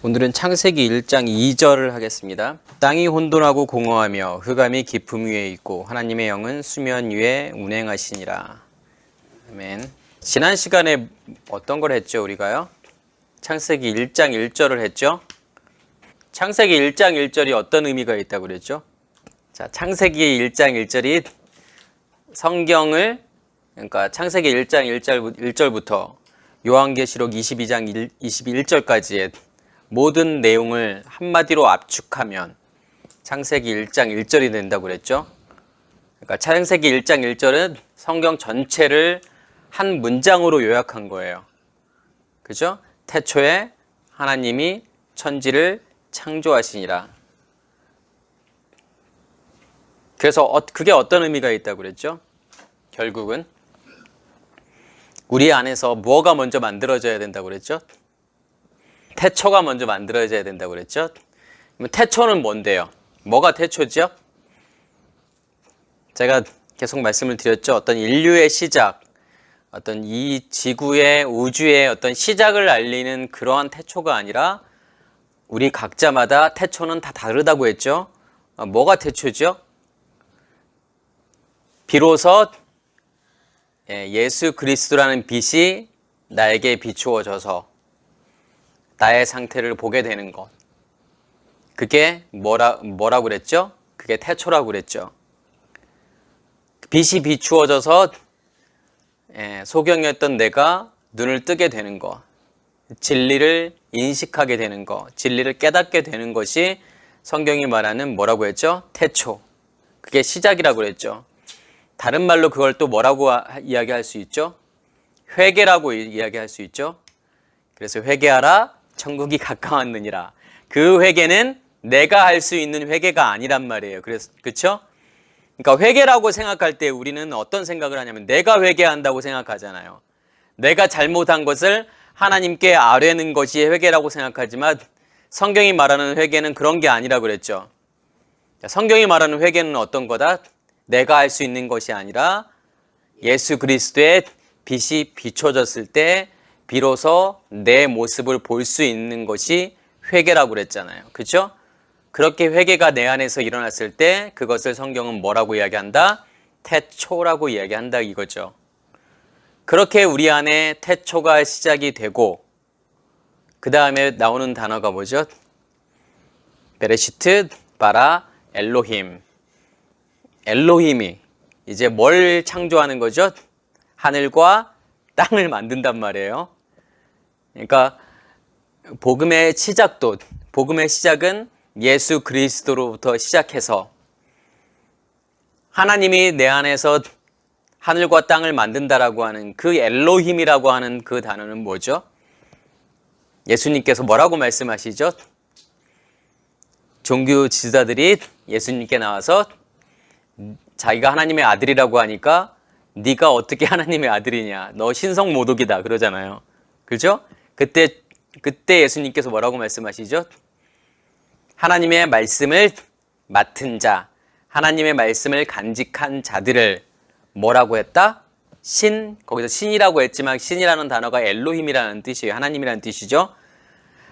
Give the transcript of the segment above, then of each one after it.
오늘은 창세기 1장 2절을 하겠습니다. 땅이 혼돈하고 공허하며 흑암이 깊음 위에 있고 하나님의 영은 수면 위에 운행하시니라. 아멘. 지난 시간에 어떤 걸 했죠, 우리가요? 창세기 1장 1절을 했죠? 창세기 1장 1절이 어떤 의미가 있다고 그랬죠? 자, 창세기 1장 1절이 성경을, 그러니까 창세기 1장 1절부터 요한계시록 22장 21절까지의 모든 내용을 한마디로 압축하면 창세기 1장 1절이 된다고 그랬죠. 그러니까 창세기 1장 1절은 성경 전체를 한 문장으로 요약한 거예요. 그죠? 태초에 하나님이 천지를 창조하시니라. 그래서 그게 어떤 의미가 있다고 그랬죠? 결국은 우리 안에서 뭐가 먼저 만들어져야 된다고 그랬죠? 태초가 먼저 만들어져야 된다고 그랬죠? 태초는 뭔데요? 뭐가 태초죠? 제가 계속 말씀을 드렸죠. 어떤 인류의 시작, 어떤 이 지구의 우주의 어떤 시작을 알리는 그러한 태초가 아니라 우리 각자마다 태초는 다 다르다고 했죠. 뭐가 태초죠? 비로소 예수 그리스도라는 빛이 나에게 비추어져서 나의 상태를 보게 되는 것. 그게 뭐라고 그랬죠? 그게 태초라고 그랬죠. 빛이 비추어져서 소경이었던 내가 눈을 뜨게 되는 것. 진리를 인식하게 되는 것. 진리를 깨닫게 되는 것이 성경이 말하는 뭐라고 했죠? 태초. 그게 시작이라고 그랬죠. 다른 말로 그걸 또 뭐라고 이야기할 수 있죠? 회개라고 이야기할 수 있죠. 그래서 회개하라. 천국이 가까웠느니라. 그 회개는 내가 할 수 있는 회개가 아니란 말이에요. 그렇죠? 그러니까 회개라고 생각할 때 우리는 어떤 생각을 하냐면 내가 회개한다고 생각하잖아요. 내가 잘못한 것을 하나님께 아뢰는 것이 회개라고 생각하지만 성경이 말하는 회개는 그런 게 아니라 그랬죠. 성경이 말하는 회개는 어떤 거다? 내가 할 수 있는 것이 아니라 예수 그리스도의 빛이 비춰졌을 때 비로소 내 모습을 볼 수 있는 것이 회개라고 그랬잖아요. 그렇죠? 그렇게 회개가 내 안에서 일어났을 때 그것을 성경은 뭐라고 이야기한다? 태초라고 이야기한다 이거죠. 그렇게 우리 안에 태초가 시작이 되고 그 다음에 나오는 단어가 뭐죠? 베레시트, 바라, 엘로힘. 엘로힘이 이제 뭘 창조하는 거죠? 하늘과 땅을 만든단 말이에요. 그러니까 복음의 시작은 예수 그리스도로부터 시작해서 하나님이 내 안에서 하늘과 땅을 만든다라고 하는 그 엘로힘이라고 하는 그 단어는 뭐죠? 예수님께서 뭐라고 말씀하시죠? 종교 지도자들이 예수님께 나와서 자기가 하나님의 아들이라고 하니까 네가 어떻게 하나님의 아들이냐? 너 신성 모독이다 그러잖아요. 그렇죠? 그때 예수님께서 뭐라고 말씀하시죠? 하나님의 말씀을 맡은 자, 하나님의 말씀을 간직한 자들을 뭐라고 했다? 거기서 신이라고 했지만 신이라는 단어가 엘로힘이라는 뜻이에요. 하나님이라는 뜻이죠.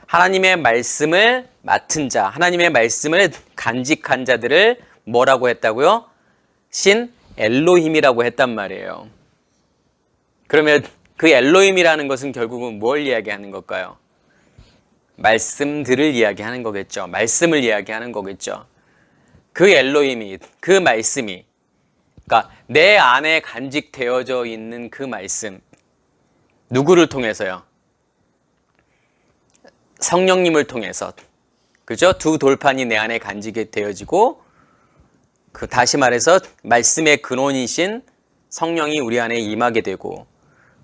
하나님의 말씀을 맡은 자, 하나님의 말씀을 간직한 자들을 뭐라고 했다고요? 엘로힘이라고 했단 말이에요. 그러면 그 엘로힘이라는 것은 결국은 뭘 이야기하는 걸까요? 말씀들을 이야기하는 거겠죠. 말씀을 이야기하는 거겠죠. 그 엘로힘이, 그 말씀이, 그러니까 내 안에 간직되어져 있는 그 말씀, 누구를 통해서요? 성령님을 통해서, 그죠? 두 돌판이 내 안에 간직이 되어지고, 다시 말해서 말씀의 근원이신 성령이 우리 안에 임하게 되고,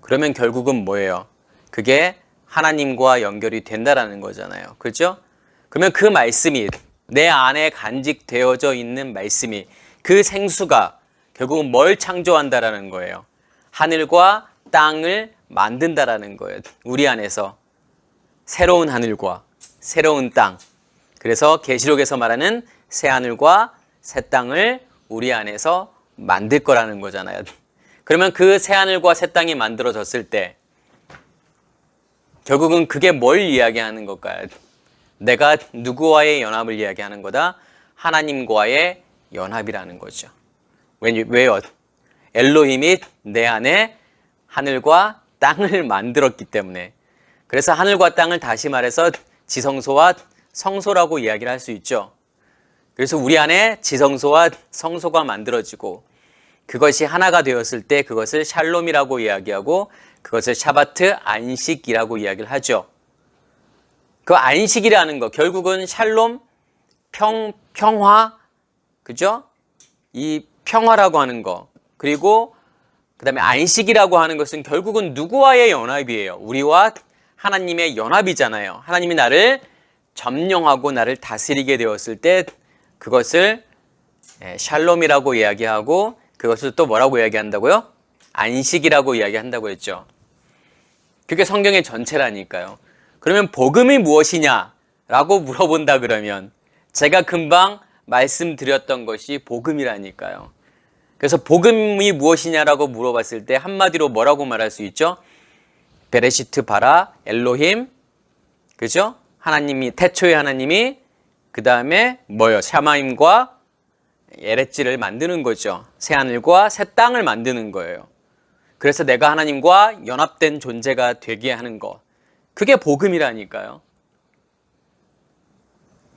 그러면 결국은 뭐예요? 그게 하나님과 연결이 된다라는 거잖아요. 그렇죠? 그러면 그 말씀이 내 안에 간직되어져 있는 말씀이 그 생수가 결국은 뭘 창조한다라는 거예요? 하늘과 땅을 만든다라는 거예요. 우리 안에서 새로운 하늘과 새로운 땅. 그래서 계시록에서 말하는 새 하늘과 새 땅을 우리 안에서 만들 거라는 거잖아요. 그러면 그 새 하늘과 새 땅이 만들어졌을 때 결국은 그게 뭘 이야기하는 걸까요? 내가 누구와의 연합을 이야기하는 거다? 하나님과의 연합이라는 거죠. 왜요? 엘로힘이 내 안에 하늘과 땅을 만들었기 때문에. 그래서 하늘과 땅을 다시 말해서 지성소와 성소라고 이야기를 할 수 있죠. 그래서 우리 안에 지성소와 성소가 만들어지고 그것이 하나가 되었을 때 그것을 샬롬이라고 이야기하고 그것을 샤바트 안식이라고 이야기를 하죠. 그 안식이라는 거 결국은 샬롬, 평화, 그죠? 이 평화라고 하는 거 그리고 그 다음에 안식이라고 하는 것은 결국은 누구와의 연합이에요? 우리와 하나님의 연합이잖아요. 하나님이 나를 점령하고 나를 다스리게 되었을 때 그것을 샬롬이라고 이야기하고 그것을 또 뭐라고 이야기한다고요? 안식이라고 이야기한다고 했죠. 그게 성경의 전체라니까요. 그러면 복음이 무엇이냐라고 물어본다 그러면 제가 금방 말씀드렸던 것이 복음이라니까요. 그래서 복음이 무엇이냐라고 물어봤을 때 한마디로 뭐라고 말할 수 있죠? 베레시트 바라 엘로힘, 그죠? 하나님이 태초의 하나님이 그 다음에 뭐요? 샤마임과 에레지를 만드는 거죠. 새 하늘과 새 땅을 만드는 거예요. 그래서 내가 하나님과 연합된 존재가 되게 하는 것. 그게 복음이라니까요.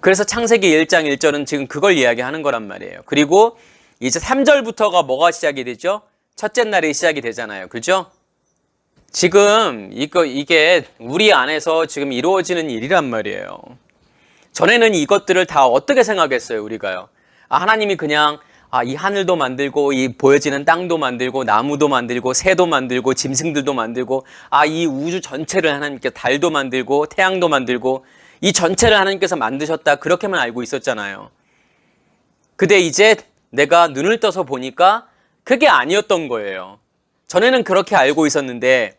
그래서 창세기 1장 1절은 지금 그걸 이야기하는 거란 말이에요. 그리고 이제 3절부터가 뭐가 시작이 되죠? 첫째 날이 시작이 되잖아요. 그죠? 지금 이게 우리 안에서 지금 이루어지는 일이란 말이에요. 전에는 이것들을 다 어떻게 생각했어요, 우리가요? 하나님이 그냥 이 하늘도 만들고 이 보여지는 땅도 만들고 나무도 만들고 새도 만들고 짐승들도 만들고 이 우주 전체를 하나님께 달도 만들고 태양도 만들고 이 전체를 하나님께서 만드셨다 그렇게만 알고 있었잖아요. 근데 이제 내가 눈을 떠서 보니까 그게 아니었던 거예요. 전에는 그렇게 알고 있었는데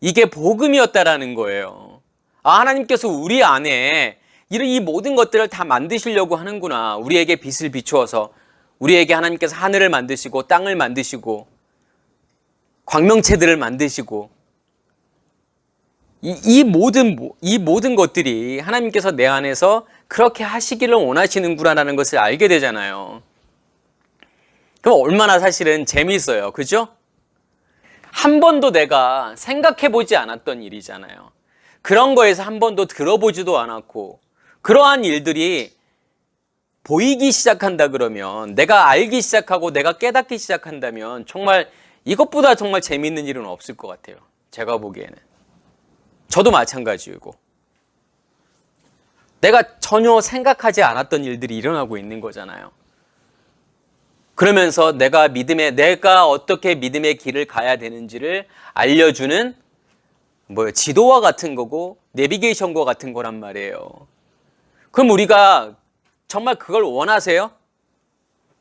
이게 복음이었다라는 거예요. 하나님께서 우리 안에 이 모든 것들을 다 만드시려고 하는구나. 우리에게 빛을 비추어서 우리에게 하나님께서 하늘을 만드시고 땅을 만드시고 광명체들을 만드시고 이 모든 것들이 하나님께서 내 안에서 그렇게 하시기를 원하시는구나라는 것을 알게 되잖아요. 그럼 얼마나 사실은 재미있어요. 그죠? 한 번도 내가 생각해 보지 않았던 일이잖아요. 그런 거에서 한 번도 들어보지도 않았고 그러한 일들이 보이기 시작한다 그러면 내가 알기 시작하고 내가 깨닫기 시작한다면 정말 이것보다 정말 재미있는 일은 없을 것 같아요. 제가 보기에는. 저도 마찬가지이고 내가 전혀 생각하지 않았던 일들이 일어나고 있는 거잖아요. 그러면서 내가 어떻게 믿음의 길을 가야 되는지를 알려주는 지도와 같은 거고 내비게이션과 같은 거란 말이에요. 그럼 우리가 정말 그걸 원하세요?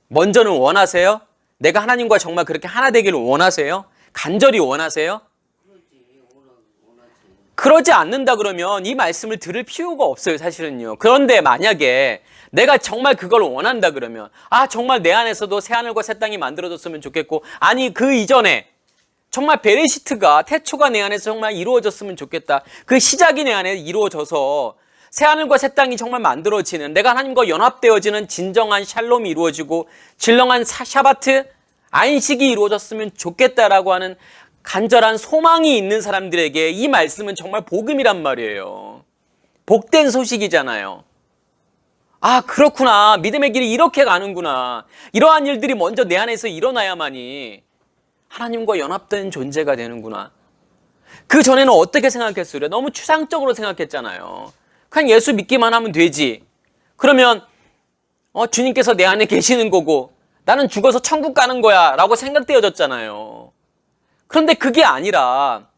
먼저는 원하세요? 내가 하나님과 정말 그렇게 하나 되기를 원하세요? 간절히 원하세요? 그러지 않는다 그러면 이 말씀을 들을 필요가 없어요, 사실은요. 그런데 만약에 내가 정말 그걸 원한다 그러면 정말 내 안에서도 새 하늘과 새 땅이 만들어졌으면 좋겠고 그 이전에 정말 베레시트가 태초가 내 안에서 정말 이루어졌으면 좋겠다. 그 시작이 내 안에 이루어져서 새 하늘과 새 땅이 정말 만들어지는 내가 하나님과 연합되어지는 진정한 샬롬이 이루어지고 진정한 샤바트 안식이 이루어졌으면 좋겠다라고 하는 간절한 소망이 있는 사람들에게 이 말씀은 정말 복음이란 말이에요. 복된 소식이잖아요. 그렇구나. 믿음의 길이 이렇게 가는구나. 이러한 일들이 먼저 내 안에서 일어나야만이 하나님과 연합된 존재가 되는구나. 그 전에는 어떻게 생각했어요? 너무 추상적으로 생각했잖아요. 그냥 예수 믿기만 하면 되지. 그러면 주님께서 내 안에 계시는 거고 나는 죽어서 천국 가는 거야 라고 생각되어졌잖아요. 그런데 그게 아니라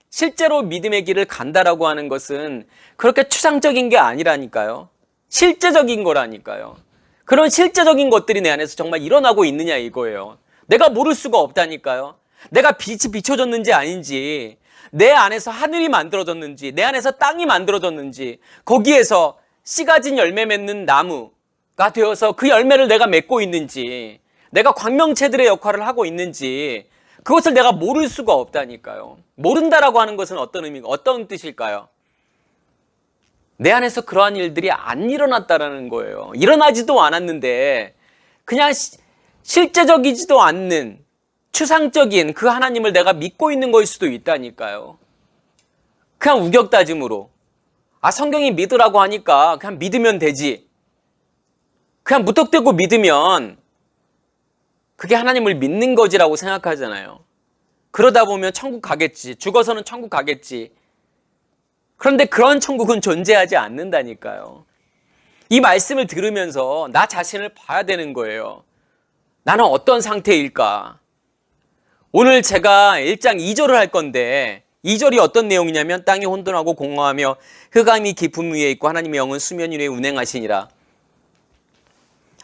실제로 믿음의 길을 간다라고 하는 것은 그렇게 추상적인 게 아니라니까요. 실제적인 거라니까요. 그런 실제적인 것들이 내 안에서 정말 일어나고 있느냐 이거예요. 내가 모를 수가 없다니까요. 내가 빛이 비춰졌는지 아닌지, 내 안에서 하늘이 만들어졌는지, 내 안에서 땅이 만들어졌는지, 거기에서 씨 가진 열매 맺는 나무가 되어서 그 열매를 내가 맺고 있는지, 내가 광명체들의 역할을 하고 있는지, 그것을 내가 모를 수가 없다니까요. 모른다라고 하는 것은 어떤 뜻일까요? 내 안에서 그러한 일들이 안 일어났다라는 거예요. 일어나지도 않았는데 그냥 실제적이지도 않는 추상적인 그 하나님을 내가 믿고 있는 거일 수도 있다니까요. 그냥 우격다짐으로. 성경이 믿으라고 하니까 그냥 믿으면 되지. 그냥 무턱대고 믿으면 그게 하나님을 믿는 거지라고 생각하잖아요. 그러다 보면 천국 가겠지. 죽어서는 천국 가겠지. 그런데 그런 천국은 존재하지 않는다니까요. 이 말씀을 들으면서 나 자신을 봐야 되는 거예요. 나는 어떤 상태일까? 오늘 제가 1장 2절을 할 건데 2절이 어떤 내용이냐면 땅이 혼돈하고 공허하며 흑암이 깊음 위에 있고 하나님의 영은 수면 위에 운행하시니라.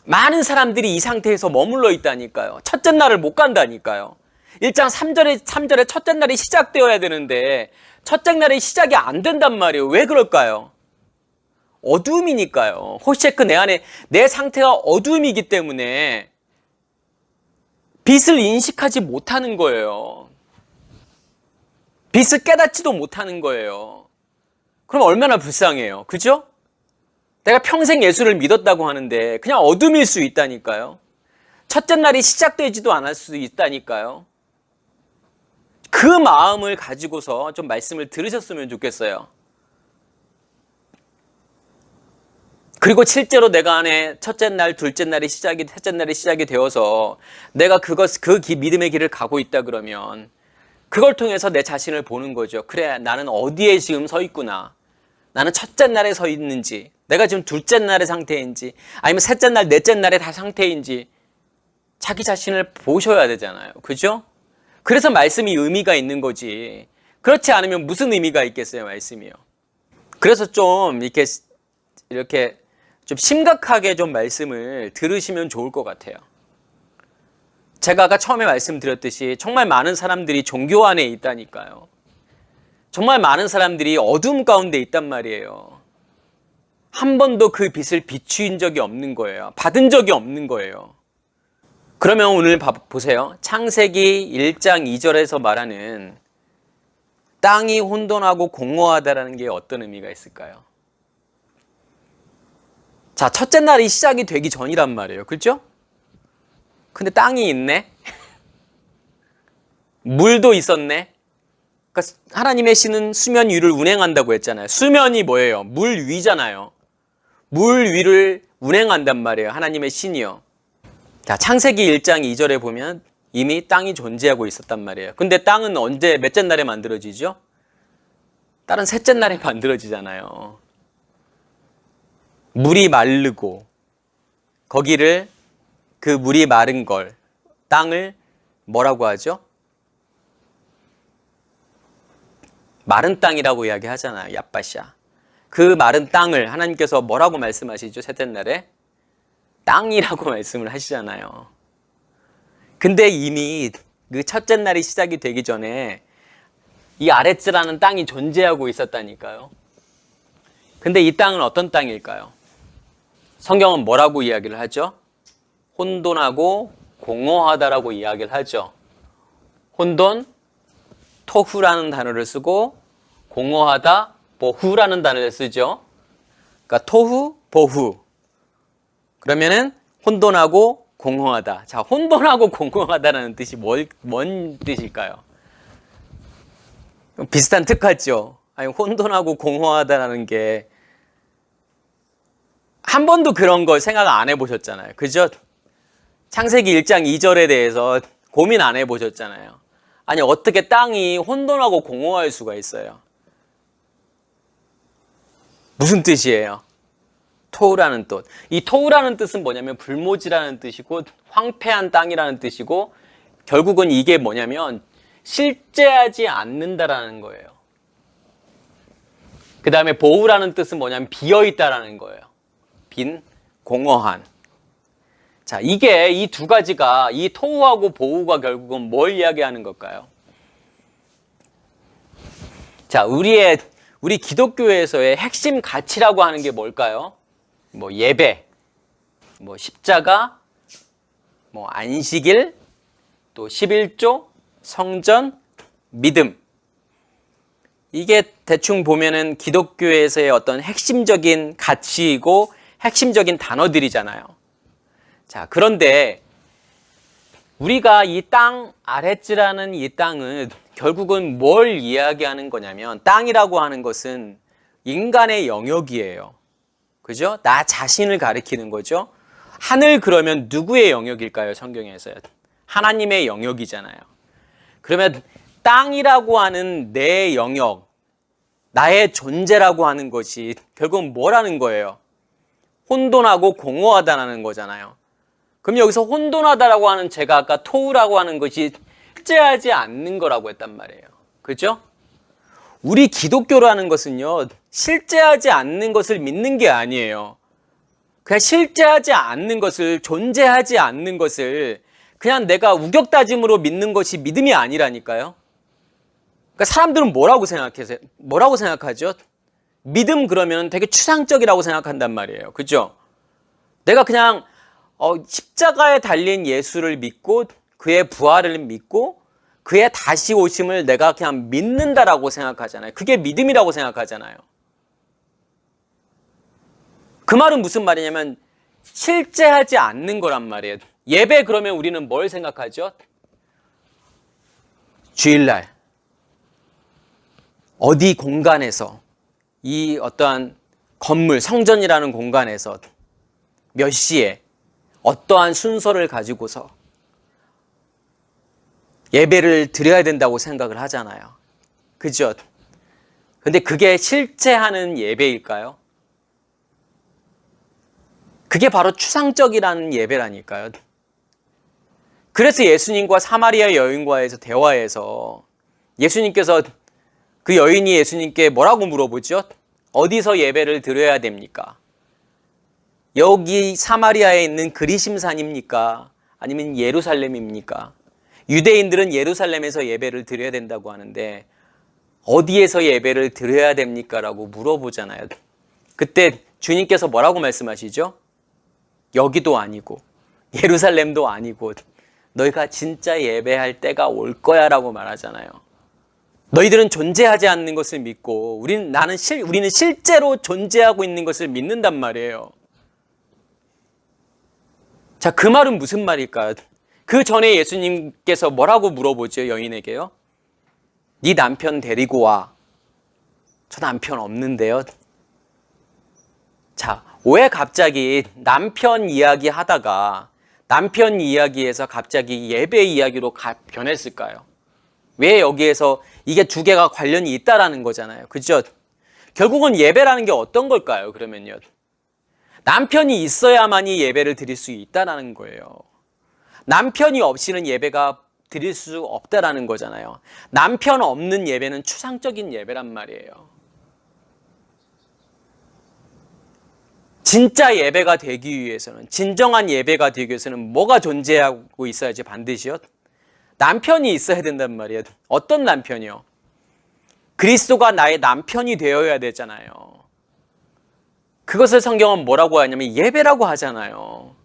많은 사람들이 이 상태에서 머물러 있다니까요. 첫째 날을 못 간다니까요. 1장 3절에 첫째 날이 시작되어야 되는데 첫째 날이 시작이 안 된단 말이에요. 왜 그럴까요? 어두움이니까요. 호시체크 내 안에 내 상태가 어두움이기 때문에 빛을 인식하지 못하는 거예요. 빛을 깨닫지도 못하는 거예요. 그럼 얼마나 불쌍해요. 그죠? 내가 평생 예수를 믿었다고 하는데 그냥 어둠일 수 있다니까요. 첫째 날이 시작되지도 않을 수 있다니까요. 그 마음을 가지고서 좀 말씀을 들으셨으면 좋겠어요. 그리고 실제로 내가 안에 첫째 날, 둘째 날이 셋째 날이 시작이 되어서 내가 그 믿음의 길을 가고 있다 그러면 그걸 통해서 내 자신을 보는 거죠. 그래, 나는 어디에 지금 서 있구나. 나는 첫째 날에 서 있는지, 내가 지금 둘째 날의 상태인지, 아니면 셋째 날, 넷째 날의 다 상태인지 자기 자신을 보셔야 되잖아요. 그죠? 그래서 말씀이 의미가 있는 거지. 그렇지 않으면 무슨 의미가 있겠어요, 말씀이요. 그래서 좀 이렇게 좀 심각하게 좀 말씀을 들으시면 좋을 것 같아요. 제가 아까 처음에 말씀드렸듯이 정말 많은 사람들이 종교 안에 있다니까요. 정말 많은 사람들이 어둠 가운데 있단 말이에요. 한 번도 그 빛을 비추인 적이 없는 거예요. 받은 적이 없는 거예요. 그러면 오늘 보세요. 창세기 1장 2절에서 말하는 땅이 혼돈하고 공허하다라는 게 어떤 의미가 있을까요? 자, 첫째 날이 시작이 되기 전이란 말이에요. 그렇죠? 근데 땅이 있네? 물도 있었네? 그러니까 하나님의 신은 수면 위를 운행한다고 했잖아요. 수면이 뭐예요? 물 위잖아요. 물 위를 운행한단 말이에요. 하나님의 신이요. 자, 창세기 1장 2절에 보면 이미 땅이 존재하고 있었단 말이에요. 근데 땅은 언제, 몇째 날에 만들어지죠? 다른 셋째 날에 만들어지잖아요. 물이 마르고 거기를 그 물이 마른 걸 땅을 뭐라고 하죠? 마른 땅이라고 이야기하잖아요. 얍바샤. 그 마른 땅을 하나님께서 뭐라고 말씀하시죠? 셋째 날에 땅이라고 말씀을 하시잖아요. 근데 이미 그 첫째 날이 시작이 되기 전에 이 아레츠라는 땅이 존재하고 있었다니까요. 근데 이 땅은 어떤 땅일까요? 성경은 뭐라고 이야기를 하죠? 혼돈하고 공허하다라고 이야기를 하죠. 혼돈, 토후라는 단어를 쓰고 공허하다, 보후라는 단어를 쓰죠. 그러니까 토후, 보후. 그러면은 혼돈하고 공허하다. 자, 혼돈하고 공허하다라는 뜻이 뭔 뜻일까요? 비슷한 뜻같죠. 아니, 혼돈하고 공허하다라는 게 한 번도 그런 걸 생각 안 해보셨잖아요. 그죠? 창세기 1장 2절에 대해서 고민 안 해보셨잖아요. 아니, 어떻게 땅이 혼돈하고 공허할 수가 있어요? 무슨 뜻이에요? 토우라는 뜻. 이 토우라는 뜻은 뭐냐면 불모지라는 뜻이고 황폐한 땅이라는 뜻이고 결국은 이게 뭐냐면 실제하지 않는다라는 거예요. 그 다음에 보우라는 뜻은 뭐냐면 비어있다라는 거예요. 빈, 공허한. 자, 이게 이 두 가지가 이 토우하고 보우가 결국은 뭘 이야기하는 걸까요? 자, 우리 기독교에서의 핵심 가치라고 하는 게 뭘까요? 뭐 예배, 뭐 십자가, 뭐 안식일, 또 11조, 성전, 믿음. 이게 대충 보면은 기독교에서의 어떤 핵심적인 가치이고 핵심적인 단어들이잖아요. 자, 그런데 우리가 이 땅 아랫지라는 이 땅은 결국은 뭘 이야기하는 거냐면, 땅이라고 하는 것은 인간의 영역이에요. 그죠? 나 자신을 가리키는 거죠. 하늘 그러면 누구의 영역일까요? 성경에서요. 하나님의 영역이잖아요. 그러면 땅이라고 하는 내 영역, 나의 존재라고 하는 것이 결국은 뭐라는 거예요? 혼돈하고 공허하다는 거잖아요. 그럼 여기서 혼돈하다라고 하는, 제가 아까 토우라고 하는 것이 실제하지 않는 거라고 했단 말이에요. 그렇죠? 우리 기독교라는 것은요, 실제하지 않는 것을 믿는 게 아니에요. 그냥 실제하지 않는 것을, 존재하지 않는 것을 그냥 내가 우격다짐으로 믿는 것이 믿음이 아니라니까요. 그러니까 사람들은 뭐라고 생각하죠? 믿음 그러면 되게 추상적이라고 생각한단 말이에요. 그죠? 내가 그냥 십자가에 달린 예수를 믿고 그의 부활을 믿고 그의 다시 오심을 내가 그냥 믿는다라고 생각하잖아요. 그게 믿음이라고 생각하잖아요. 그 말은 무슨 말이냐면 실제하지 않는 거란 말이에요. 예배 그러면 우리는 뭘 생각하죠? 주일날 어디 공간에서, 이 어떠한 건물, 성전이라는 공간에서 몇 시에 어떠한 순서를 가지고서 예배를 드려야 된다고 생각을 하잖아요. 그죠? 근데 그게 실제 하는 예배일까요? 그게 바로 추상적이라는 예배라니까요. 그래서 예수님과 사마리아 여인과의 대화에서 예수님께서, 그 여인이 예수님께 뭐라고 물어보죠? 어디서 예배를 드려야 됩니까? 여기 사마리아에 있는 그리심산입니까? 아니면 예루살렘입니까? 유대인들은 예루살렘에서 예배를 드려야 된다고 하는데 어디에서 예배를 드려야 됩니까? 라고 물어보잖아요. 그때 주님께서 뭐라고 말씀하시죠? 여기도 아니고 예루살렘도 아니고 너희가 진짜 예배할 때가 올 거야 라고 말하잖아요. 너희들은 존재하지 않는 것을 믿고 우리는 실제로 존재하고 있는 것을 믿는단 말이에요. 자, 그 말은 무슨 말일까요? 그 전에 예수님께서 뭐라고 물어보죠? 여인에게요. 네 남편 데리고 와. 저 남편 없는데요. 자, 왜 갑자기 남편 이야기 하다가 남편 이야기에서 갑자기 예배 이야기로 변했을까요? 왜 여기에서 이게 두 개가 관련이 있다라는 거잖아요. 그죠? 결국은 예배라는 게 어떤 걸까요? 그러면요. 남편이 있어야만이 예배를 드릴 수 있다라는 거예요. 남편이 없이는 예배가 드릴 수 없다라는 거잖아요. 남편 없는 예배는 추상적인 예배란 말이에요. 진짜 예배가 되기 위해서는, 진정한 예배가 되기 위해서는 뭐가 존재하고 있어야지? 반드시요? 남편이 있어야 된단 말이에요. 어떤 남편이요? 그리스도가 나의 남편이 되어야 되잖아요. 그것을 성경은 뭐라고 하냐면 예배라고 하잖아요.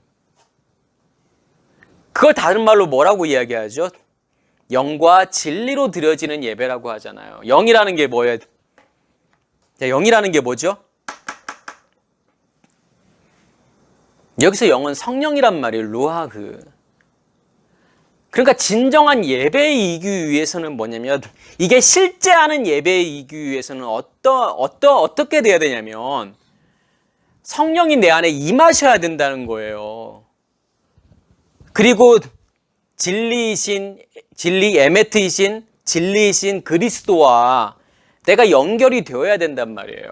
그걸 다른 말로 뭐라고 이야기하죠? 영과 진리로 드려지는 예배라고 하잖아요. 영이라는 게 뭐예요? 영이라는 게 뭐죠? 여기서 영은 성령이란 말이에요. 루하그. 그러니까 진정한 예배이기 위해서는 뭐냐면, 이게 실제 하는 예배이기 위해서는 어떻게 돼야 되냐면 성령이 내 안에 임하셔야 된다는 거예요. 그리고 진리 에메트이신 진리이신 그리스도와 내가 연결이 되어야 된단 말이에요.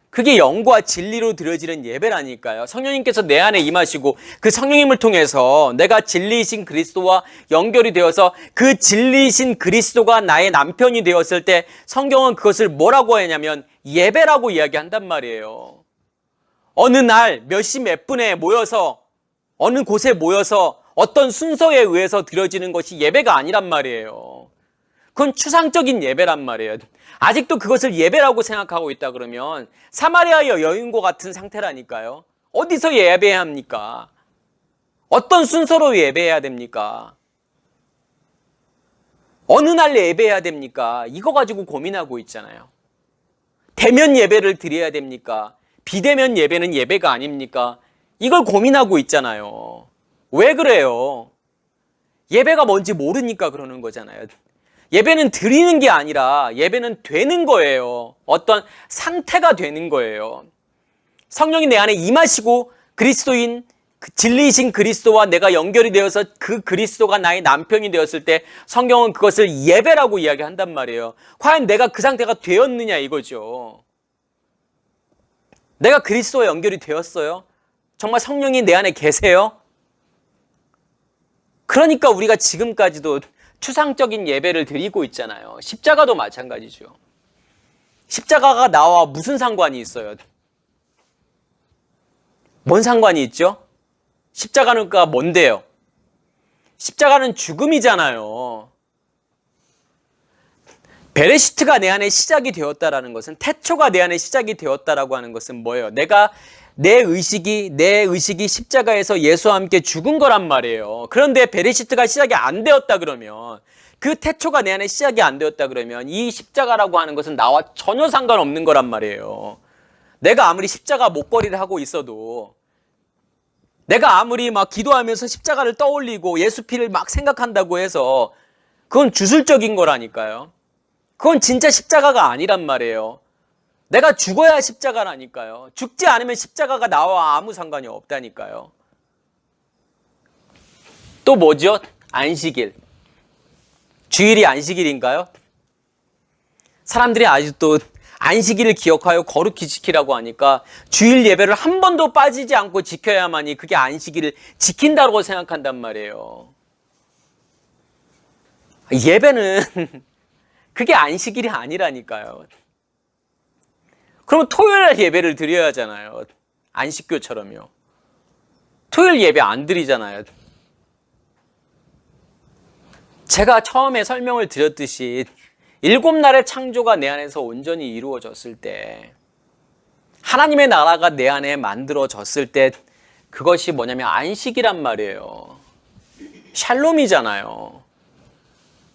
그게 영과 진리로 드려지는 예배라니까요. 성령님께서 내 안에 임하시고 그 성령님을 통해서 내가 진리이신 그리스도와 연결이 되어서 그 진리이신 그리스도가 나의 남편이 되었을 때 성경은 그것을 뭐라고 하냐면 예배라고 이야기한단 말이에요. 어느 날 몇 시 몇 분에 모여서 어느 곳에 모여서 어떤 순서에 의해서 드려지는 것이 예배가 아니란 말이에요. 그건 추상적인 예배란 말이에요. 아직도 그것을 예배라고 생각하고 있다 그러면 사마리아 여인과 같은 상태라니까요. 어디서 예배해야 합니까? 어떤 순서로 예배해야 됩니까? 어느 날 예배해야 됩니까? 이거 가지고 고민하고 있잖아요. 대면 예배를 드려야 됩니까? 비대면 예배는 예배가 아닙니까? 이걸 고민하고 있잖아요. 왜 그래요? 예배가 뭔지 모르니까 그러는 거잖아요. 예배는 드리는 게 아니라 예배는 되는 거예요. 어떤 상태가 되는 거예요. 성령이 내 안에 임하시고 그리스도인 진리이신 그리스도와 내가 연결이 되어서 그 그리스도가 나의 남편이 되었을 때 성경은 그것을 예배라고 이야기한단 말이에요. 과연 내가 그 상태가 되었느냐 이거죠. 내가 그리스도와 연결이 되었어요? 정말 성령이 내 안에 계세요? 그러니까 우리가 지금까지도 추상적인 예배를 드리고 있잖아요. 십자가도 마찬가지죠. 십자가가 나와 무슨 상관이 있어요? 뭔 상관이 있죠? 십자가는 뭔데요? 십자가는 죽음이잖아요. 베레시트가 내 안에 시작이 되었다라는 것은, 태초가 내 안에 시작이 되었다라고 하는 것은 뭐예요? 내 의식이 십자가에서 예수와 함께 죽은 거란 말이에요. 그런데 베레시트가 시작이 안 되었다 그러면, 그 태초가 내 안에 시작이 안 되었다 그러면 이 십자가라고 하는 것은 나와 전혀 상관없는 거란 말이에요. 내가 아무리 십자가 목걸이를 하고 있어도, 내가 아무리 막 기도하면서 십자가를 떠올리고 예수 피를 막 생각한다고 해서 그건 주술적인 거라니까요. 그건 진짜 십자가가 아니란 말이에요. 내가 죽어야 십자가라니까요. 죽지 않으면 십자가가 나와 아무 상관이 없다니까요. 또 뭐죠? 안식일. 주일이 안식일인가요? 사람들이 아직도 안식일을 기억하여 거룩히 지키라고 하니까 주일 예배를 한 번도 빠지지 않고 지켜야만이 그게 안식일을 지킨다고 생각한단 말이에요. 예배는 그게 안식일이 아니라니까요. 그러면 토요일 예배를 드려야 하잖아요. 안식교처럼요. 토요일 예배 안 드리잖아요. 제가 처음에 설명을 드렸듯이 7날의 창조가 내 안에서 온전히 이루어졌을 때, 하나님의 나라가 내 안에 만들어졌을 때, 그것이 뭐냐면 안식이란 말이에요. 샬롬이잖아요.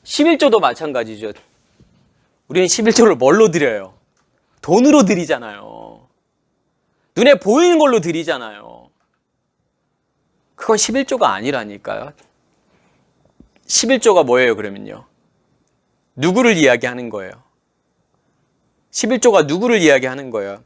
11조도 마찬가지죠. 우리는 11조를 뭘로 드려요? 돈으로 드리잖아요. 눈에 보이는 걸로 드리잖아요. 그건 11조가 아니라니까요. 11조가 뭐예요, 그러면요? 누구를 이야기하는 거예요? 11조가 누구를 이야기하는 거예요?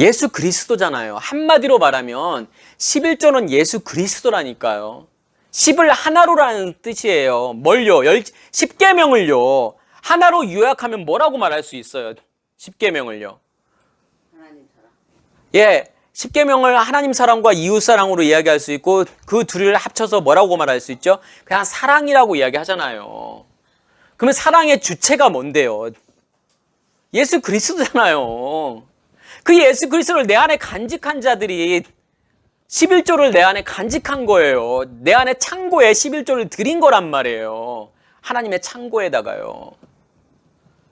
예수 그리스도잖아요. 한마디로 말하면 11조는 예수 그리스도라니까요. 10을 하나로라는 뜻이에요. 뭘요? 10계명을요. 하나로 요약하면 뭐라고 말할 수 있어요? 10계명을요. 하나님 사랑. 예, 10계명을 하나님 사랑과 이웃 사랑으로 이야기할 수 있고, 그 둘을 합쳐서 뭐라고 말할 수 있죠? 그냥 사랑이라고 이야기하잖아요. 그러면 사랑의 주체가 뭔데요? 예수 그리스도잖아요. 그 예수 그리스도를 내 안에 간직한 자들이 11조를 내 안에 간직한 거예요. 내 안에 창고에 11조를 드린 거란 말이에요. 하나님의 창고에다가요.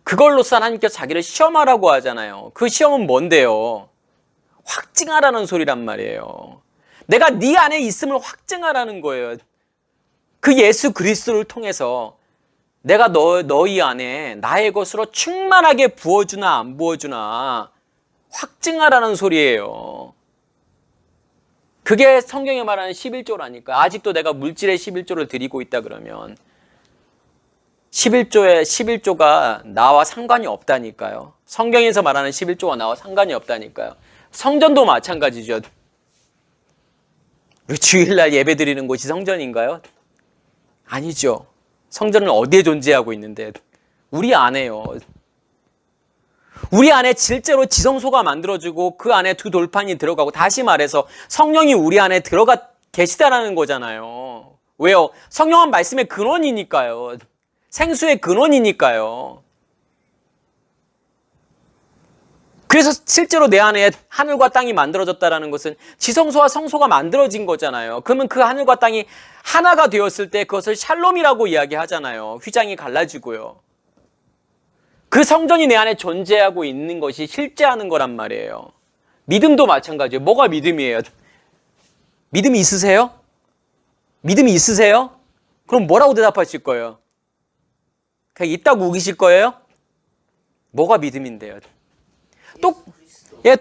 그걸로써 하나님께서 자기를 시험하라고 하잖아요. 그 시험은 뭔데요? 확증하라는 소리란 말이에요. 내가 네 안에 있음을 확증하라는 거예요. 그 예수 그리스도를 통해서 내가 너희 안에 나의 것으로 충만하게 부어주나 안 부어주나 확증하라는 소리예요. 그게 성경에 말하는 11조라니까. 아직도 내가 물질의 11조를 드리고 있다 그러면 11조가 나와 상관이 없다니까요. 성경에서 말하는 11조가 나와 상관이 없다니까요. 성전도 마찬가지죠. 우리 주일날 예배 드리는 곳이 성전인가요? 아니죠. 성전은 어디에 존재하고 있는데? 우리 안에요. 우리 안에 실제로 지성소가 만들어지고 그 안에 두 돌판이 들어가고, 다시 말해서 성령이 우리 안에 들어가 계시다라는 거잖아요. 왜요? 성령은 말씀의 근원이니까요. 생수의 근원이니까요. 그래서 실제로 내 안에 하늘과 땅이 만들어졌다는 것은 지성소와 성소가 만들어진 거잖아요. 그러면 그 하늘과 땅이 하나가 되었을 때 그것을 샬롬이라고 이야기하잖아요. 휘장이 갈라지고요. 그 성전이 내 안에 존재하고 있는 것이 실제하는 거란 말이에요. 믿음도 마찬가지예요. 뭐가 믿음이에요? 믿음이 있으세요? 믿음이 있으세요? 그럼 뭐라고 대답하실 거예요? 그냥 있다고 우기실 거예요? 뭐가 믿음인데요?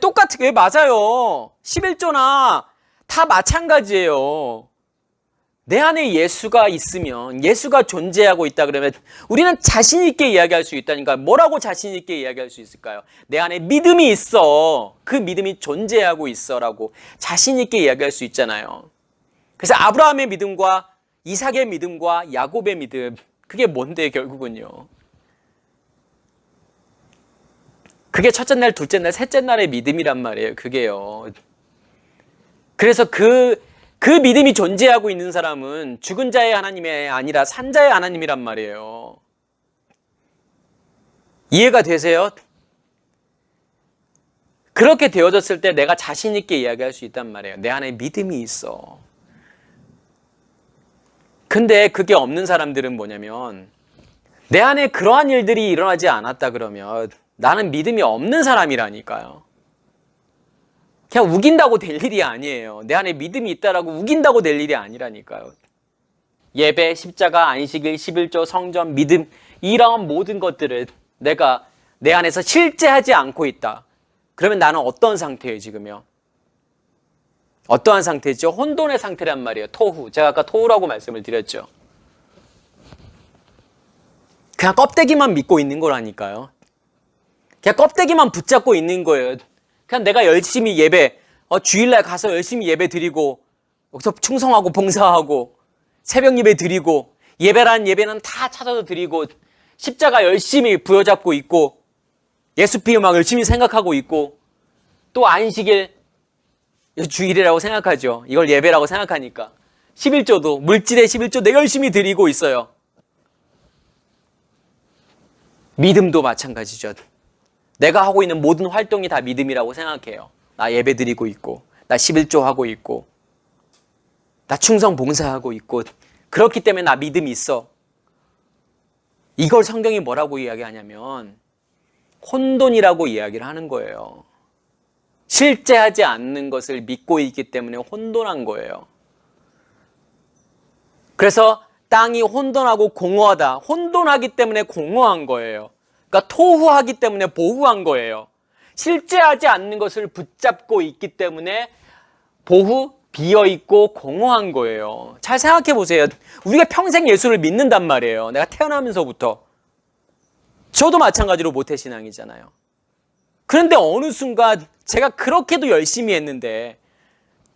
똑같은 게 맞아요. 11조나 다 마찬가지예요. 내 안에 예수가 있으면, 예수가 존재하고 있다 그러면 우리는 자신 있게 이야기할 수 있다니까. 뭐라고 자신 있게 이야기할 수 있을까요? 내 안에 믿음이 있어. 그 믿음이 존재하고 있어라고 자신 있게 이야기할 수 있잖아요. 그래서 아브라함의 믿음과 이삭의 믿음과 야곱의 믿음, 그게 뭔데 결국은요? 그게 첫째 날, 둘째 날, 셋째 날의 믿음이란 말이에요. 그게요. 그래서 그 믿음이 존재하고 있는 사람은 죽은 자의 하나님이 아니라 산 자의 하나님이란 말이에요. 이해가 되세요? 그렇게 되어졌을 때 내가 자신 있게 이야기할 수 있단 말이에요. 내 안에 믿음이 있어. 근데 그게 없는 사람들은 뭐냐면, 내 안에 그러한 일들이 일어나지 않았다 그러면 나는 믿음이 없는 사람이라니까요. 그냥 우긴다고 될 일이 아니에요. 내 안에 믿음이 있다라고 우긴다고 될 일이 아니라니까요. 예배, 십자가, 안식일, 11조, 성전, 믿음, 이러한 모든 것들을 내가 내 안에서 실제하지 않고 있다. 그러면 나는 어떤 상태예요, 지금요? 어떠한 상태죠? 혼돈의 상태란 말이에요. 토후. 제가 아까 토후라고 말씀을 드렸죠. 그냥 껍데기만 믿고 있는 거라니까요. 그냥 껍데기만 붙잡고 있는 거예요. 그냥 내가 열심히 예배, 주일날 가서 열심히 예배 드리고, 여기서 충성하고 봉사하고, 새벽 예배 드리고, 예배란 예배는 다 찾아서 드리고, 십자가 열심히 부여잡고 있고, 예수 피해 막 열심히 생각하고 있고, 또 안식일, 주일이라고 생각하죠. 이걸 예배라고 생각하니까. 11조도, 물질의 11조 내가 열심히 드리고 있어요. 믿음도 마찬가지죠. 내가 하고 있는 모든 활동이 다 믿음이라고 생각해요. 나 예배 드리고 있고, 나 11조 하고 있고, 나 충성 봉사하고 있고, 그렇기 때문에 나 믿음이 있어. 이걸 성경이 뭐라고 이야기하냐면 혼돈이라고 이야기를 하는 거예요. 실제하지 않는 것을 믿고 있기 때문에 혼돈한 거예요. 그래서 땅이 혼돈하고 공허하다. 혼돈하기 때문에 공허한 거예요. 그러니까 토후하기 때문에 보후한 거예요. 실제하지 않는 것을 붙잡고 있기 때문에 비어있고 공허한 거예요. 잘 생각해 보세요. 우리가 평생 예수를 믿는단 말이에요. 내가 태어나면서부터. 저도 마찬가지로 모태신앙이잖아요. 그런데 어느 순간 제가 그렇게도 열심히 했는데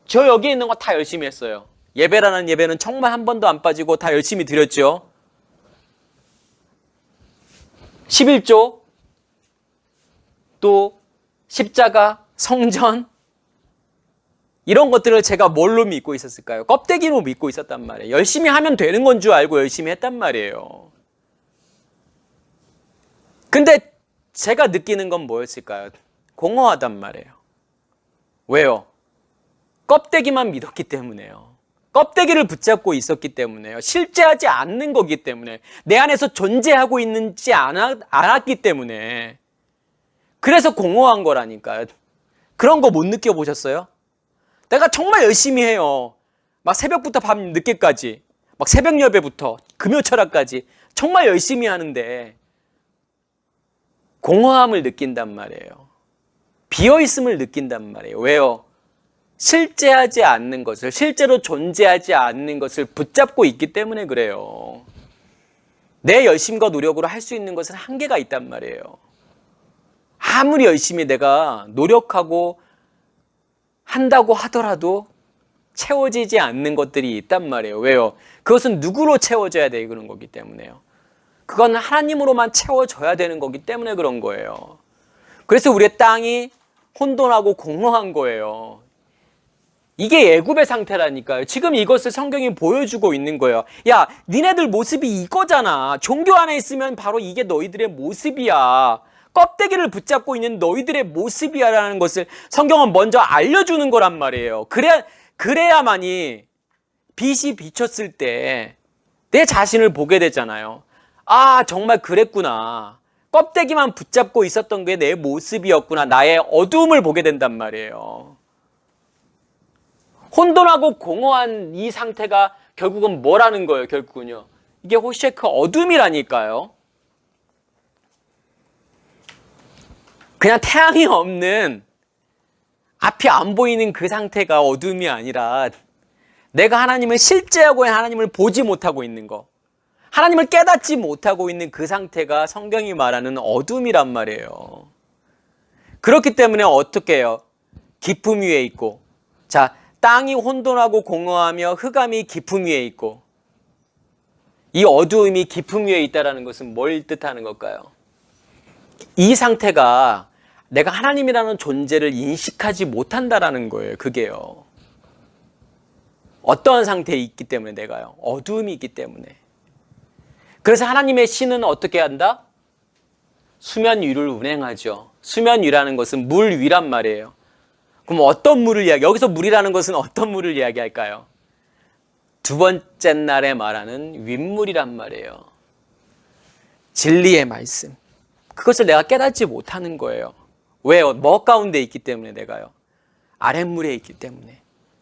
저 여기 있는 거 다 열심히 했어요. 예배라는 예배는 정말 한 번도 안 빠지고 다 열심히 드렸죠. 11조, 또 십자가, 성전, 이런 것들을 제가 뭘로 믿고 있었을까요? 껍데기로 믿고 있었단 말이에요. 열심히 하면 되는 건 줄 알고 열심히 했단 말이에요. 근데 제가 느끼는 건 뭐였을까요? 공허하단 말이에요. 왜요? 껍데기만 믿었기 때문에요. 껍데기를 붙잡고 있었기 때문에요. 실제하지 않는 거기 때문에, 내 안에서 존재하고 있는지 않았기 때문에, 그래서 공허한 거라니까요. 그런 거 못 느껴보셨어요? 내가 정말 열심히 해요. 막 새벽부터 밤 늦게까지, 막 새벽 예배부터 금요철학까지 정말 열심히 하는데 공허함을 느낀단 말이에요. 비어있음을 느낀단 말이에요. 왜요? 실제하지 않는 것을, 실제로 존재하지 않는 것을 붙잡고 있기 때문에 그래요. 내 열심과 노력으로 할 수 있는 것은 한계가 있단 말이에요. 아무리 열심히 내가 노력하고 한다고 하더라도 채워지지 않는 것들이 있단 말이에요. 왜요? 그것은 누구로 채워져야 되는 거기 때문에요. 그건 하나님으로만 채워져야 되는 거기 때문에 그런 거예요. 그래서 우리의 땅이 혼돈하고 공허한 거예요. 이게 애굽의 상태라니까요. 지금 이것을 성경이 보여주고 있는 거예요. 야, 니네들 모습이 이거잖아. 종교 안에 있으면 바로 이게 너희들의 모습이야. 껍데기를 붙잡고 있는 너희들의 모습이야 라는 것을 성경은 먼저 알려주는 거란 말이에요. 그래야만이 빛이 비쳤을 때 내 자신을 보게 되잖아요. 아, 정말 그랬구나. 껍데기만 붙잡고 있었던 게 내 모습이었구나. 나의 어두움을 보게 된단 말이에요. 혼돈하고 공허한 이 상태가 결국은 뭐라는 거예요, 결국은요. 이게 호셰크 어둠이라니까요. 그냥 태양이 없는 앞이 안 보이는 그 상태가 어둠이 아니라 내가 하나님을 실제하고 하나님을 보지 못하고 있는 거, 하나님을 깨닫지 못하고 있는 그 상태가 성경이 말하는 어둠이란 말이에요. 그렇기 때문에 어떻게 해요? 깊음 위에 있고, 자, 땅이 혼돈하고 공허하며 흑암이 깊음 위에 있고, 이 어두움이 깊음 위에 있다는 것은 뭘 뜻하는 걸까요? 이 상태가 내가 하나님이라는 존재를 인식하지 못한다라는 거예요. 그게요. 어떠한 상태에 있기 때문에 내가요. 어두움이 있기 때문에. 그래서 하나님의 신은 어떻게 한다? 수면 위를 운행하죠. 수면 위라는 것은 물 위란 말이에요. 그럼 어떤 물을 여기서 물이라는 것은 어떤 물을 이야기할까요? 두 번째 날에 말하는 윗물이란 말이에요. 진리의 말씀. 그것을 내가 깨닫지 못하는 거예요. 왜요? 뭐 가운데 있기 때문에 내가요. 아랫물에 있기 때문에.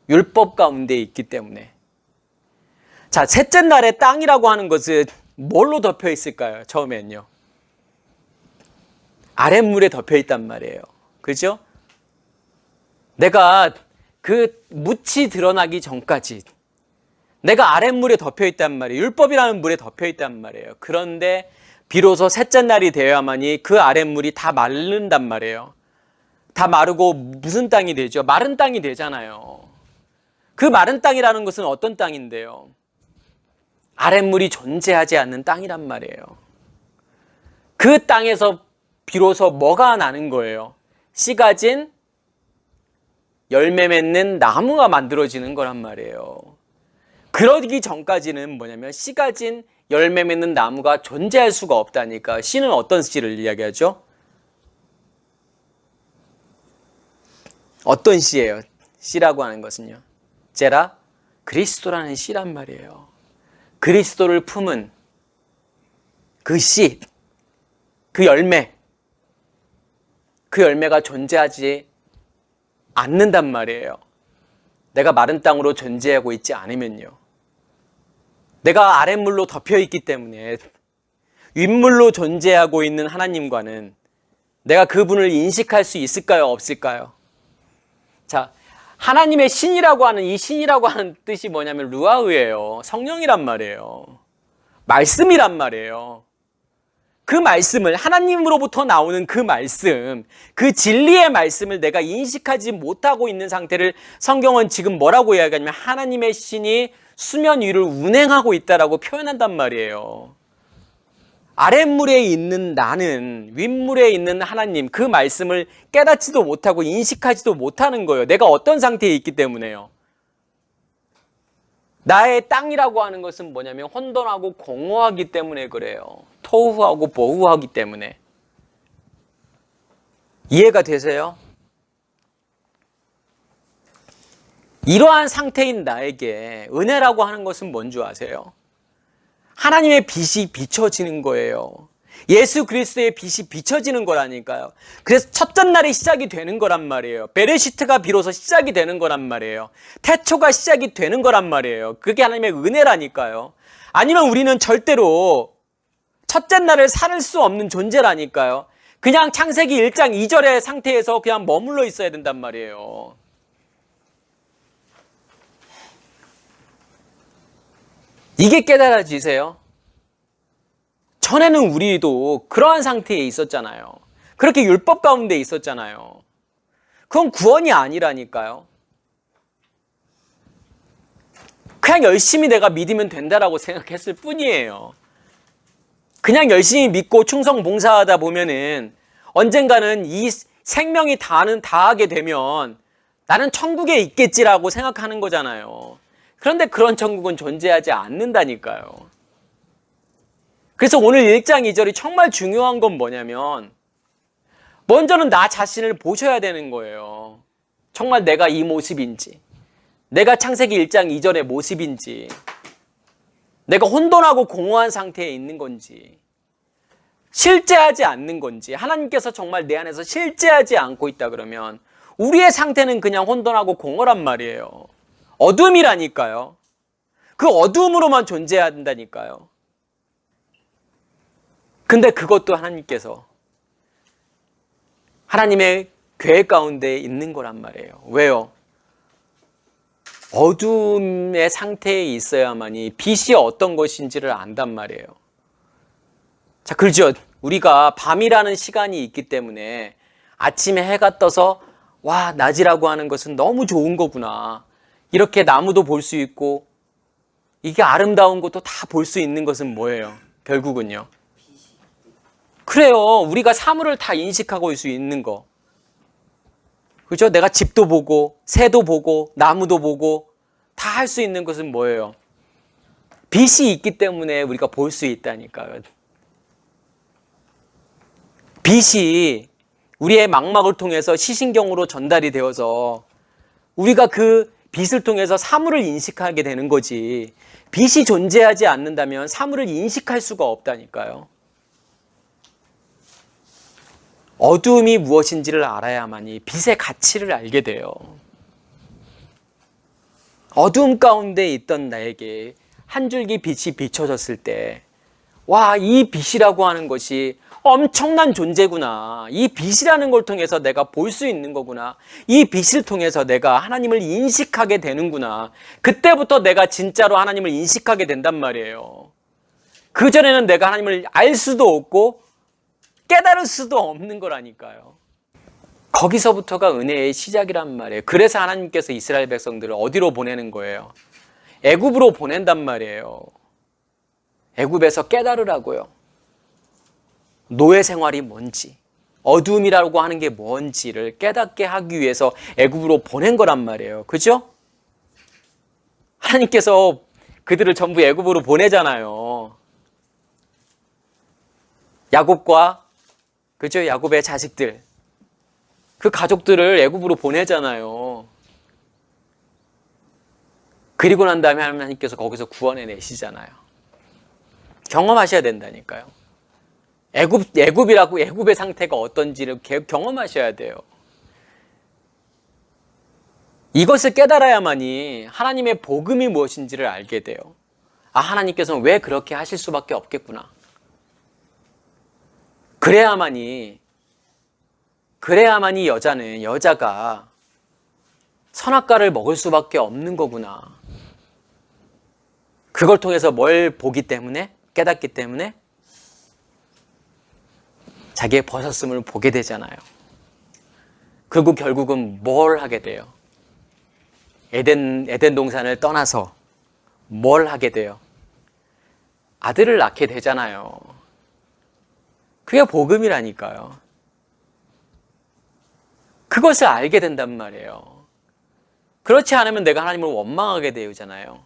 율법 가운데 있기 때문에. 자, 셋째 날에 땅이라고 하는 것은 뭘로 덮여 있을까요? 처음엔요. 아랫물에 덮여 있단 말이에요. 그죠? 내가 그 묻이 드러나기 전까지 내가 아랫물에 덮여 있단 말이에요. 율법이라는 물에 덮여 있단 말이에요. 그런데 비로소 셋째 날이 되어야만이 그 아랫물이 다 마른단 말이에요. 다 마르고 무슨 땅이 되죠? 마른 땅이 되잖아요. 그 마른 땅이라는 것은 어떤 땅인데요? 아랫물이 존재하지 않는 땅이란 말이에요. 그 땅에서 비로소 뭐가 나는 거예요? 씨 가진 열매 맺는 나무가 만들어지는 거란 말이에요. 그러기 전까지는 뭐냐면 씨 가진 열매 맺는 나무가 존재할 수가 없다니까. 씨는 어떤 씨를 이야기하죠? 어떤 씨예요? 씨라고 하는 것은요. 제라 그리스도라는 씨란 말이에요. 그리스도를 품은 그 씨, 그 열매, 그 열매가 존재하지 않는단 말이에요. 내가 마른 땅으로 존재하고 있지 않으면요. 내가 아랫물로 덮여 있기 때문에 윗물로 존재하고 있는 하나님과는 내가 그분을 인식할 수 있을까요? 없을까요? 자, 하나님의 신이라고 하는 이 신이라고 하는 뜻이 뭐냐면 루아흐예요. 성령이란 말이에요. 말씀이란 말이에요. 그 말씀을 하나님으로부터 나오는 그 말씀, 그 진리의 말씀을 내가 인식하지 못하고 있는 상태를 성경은 지금 뭐라고 이야기하냐면 하나님의 신이 수면 위를 운행하고 있다라고 표현한단 말이에요. 아랫물에 있는 나는 윗물에 있는 하나님 그 말씀을 깨닫지도 못하고 인식하지도 못하는 거예요. 내가 어떤 상태에 있기 때문에요. 나의 땅이라고 하는 것은 뭐냐면 혼돈하고 공허하기 때문에 그래요. 토후하고 보후하기 때문에. 이해가 되세요? 이러한 상태인 나에게 은혜라고 하는 것은 뭔지 아세요? 하나님의 빛이 비춰지는 거예요. 예수 그리스도의 빛이 비춰지는 거라니까요. 그래서 첫째 날이 시작이 되는 거란 말이에요. 베레시트가 비로소 시작이 되는 거란 말이에요. 태초가 시작이 되는 거란 말이에요. 그게 하나님의 은혜라니까요. 아니면 우리는 절대로 첫째 날을 살 수 없는 존재라니까요. 그냥 창세기 1장 2절의 상태에서 그냥 머물러 있어야 된단 말이에요. 이게 깨달아지세요? 전에는 우리도 그러한 상태에 있었잖아요. 그렇게 율법 가운데 있었잖아요. 그건 구원이 아니라니까요. 그냥 열심히 내가 믿으면 된다라고 생각했을 뿐이에요. 그냥 열심히 믿고 충성 봉사하다 보면은 언젠가는 이 생명이 다하게 되면 나는 천국에 있겠지라고 생각하는 거잖아요. 그런데 그런 천국은 존재하지 않는다니까요. 그래서 오늘 1장 2절이 정말 중요한 건 뭐냐면 먼저는 나 자신을 보셔야 되는 거예요. 정말 내가 이 모습인지, 내가 창세기 1장 2절의 모습인지, 내가 혼돈하고 공허한 상태에 있는 건지, 실제하지 않는 건지, 하나님께서 정말 내 안에서 실제하지 않고 있다 그러면 우리의 상태는 그냥 혼돈하고 공허란 말이에요. 어둠이라니까요. 그 어둠으로만 존재해야 된다니까요. 근데 그것도 하나님께서 하나님의 계획 가운데 있는 거란 말이에요. 왜요? 어둠의 상태에 있어야만이 빛이 어떤 것인지를 안단 말이에요. 자, 그렇죠. 우리가 밤이라는 시간이 있기 때문에 아침에 해가 떠서 와, 낮이라고 하는 것은 너무 좋은 거구나. 이렇게 나무도 볼 수 있고 이게 아름다운 것도 다 볼 수 있는 것은 뭐예요? 결국은요. 그래요. 우리가 사물을 다 인식하고 있을 수 있는 거. 그죠? 내가 집도 보고 새도 보고 나무도 보고 다 할 수 있는 것은 뭐예요? 빛이 있기 때문에 우리가 볼 수 있다니까요. 빛이 우리의 망막을 통해서 시신경으로 전달이 되어서 우리가 그 빛을 통해서 사물을 인식하게 되는 거지. 빛이 존재하지 않는다면 사물을 인식할 수가 없다니까요. 어두움이 무엇인지를 알아야만이 빛의 가치를 알게 돼요. 어두움 가운데 있던 나에게 한 줄기 빛이 비춰졌을 때, 와, 이 빛이라고 하는 것이 엄청난 존재구나. 이 빛이라는 걸 통해서 내가 볼 수 있는 거구나. 이 빛을 통해서 내가 하나님을 인식하게 되는구나. 그때부터 내가 진짜로 하나님을 인식하게 된단 말이에요. 그전에는 내가 하나님을 알 수도 없고 깨달을 수도 없는 거라니까요. 거기서부터가 은혜의 시작이란 말이에요. 그래서 하나님께서 이스라엘 백성들을 어디로 보내는 거예요? 애굽으로 보낸단 말이에요. 애굽에서 깨달으라고요. 노예 생활이 뭔지, 어둠이라고 하는 게 뭔지를 깨닫게 하기 위해서 애굽으로 보낸 거란 말이에요. 그죠? 하나님께서 그들을 전부 애굽으로 보내잖아요. 야곱과 그죠? 야곱의 자식들, 그 가족들을 애굽으로 보내잖아요. 그리고 난 다음에 하나님께서 거기서 구원해 내시잖아요. 경험하셔야 된다니까요. 애굽이라고 애굽의 상태가 어떤지를 경험하셔야 돼요. 이것을 깨달아야만이 하나님의 복음이 무엇인지를 알게 돼요. 아, 하나님께서는 왜 그렇게 하실 수밖에 없겠구나. 그래야만이 여자가 선악과를 먹을 수밖에 없는 거구나. 그걸 통해서 뭘 보기 때문에, 깨닫기 때문에 자기의 벗었음을 보게 되잖아요. 그리고 결국은 뭘 하게 돼요? 에덴 동산을 떠나서 뭘 하게 돼요? 아들을 낳게 되잖아요. 그게 복음이라니까요. 그것을 알게 된단 말이에요. 그렇지 않으면 내가 하나님을 원망하게 되잖아요.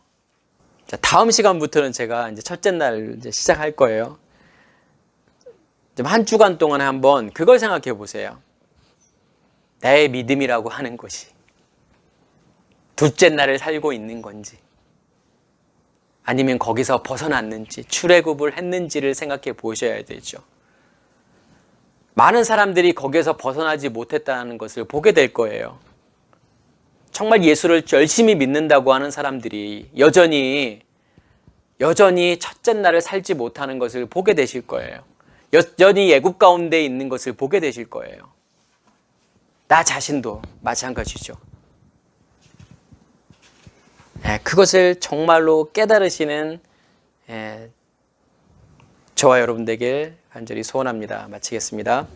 자, 다음 시간부터는 제가 이제 첫째 날 이제 시작할 거예요. 좀 한 주간 동안에 한번 그걸 생각해 보세요. 나의 믿음이라고 하는 것이 둘째 날을 살고 있는 건지, 아니면 거기서 벗어났는지, 출애굽을 했는지를 생각해 보셔야 되죠. 많은 사람들이 거기에서 벗어나지 못했다는 것을 보게 될 거예요. 정말 예수를 열심히 믿는다고 하는 사람들이 여전히 첫째 날을 살지 못하는 것을 보게 되실 거예요. 여전히 애굽 가운데 있는 것을 보게 되실 거예요. 나 자신도 마찬가지죠. 그것을 정말로 깨달으시는 저와 여러분 되길 간절히 소원합니다. 마치겠습니다.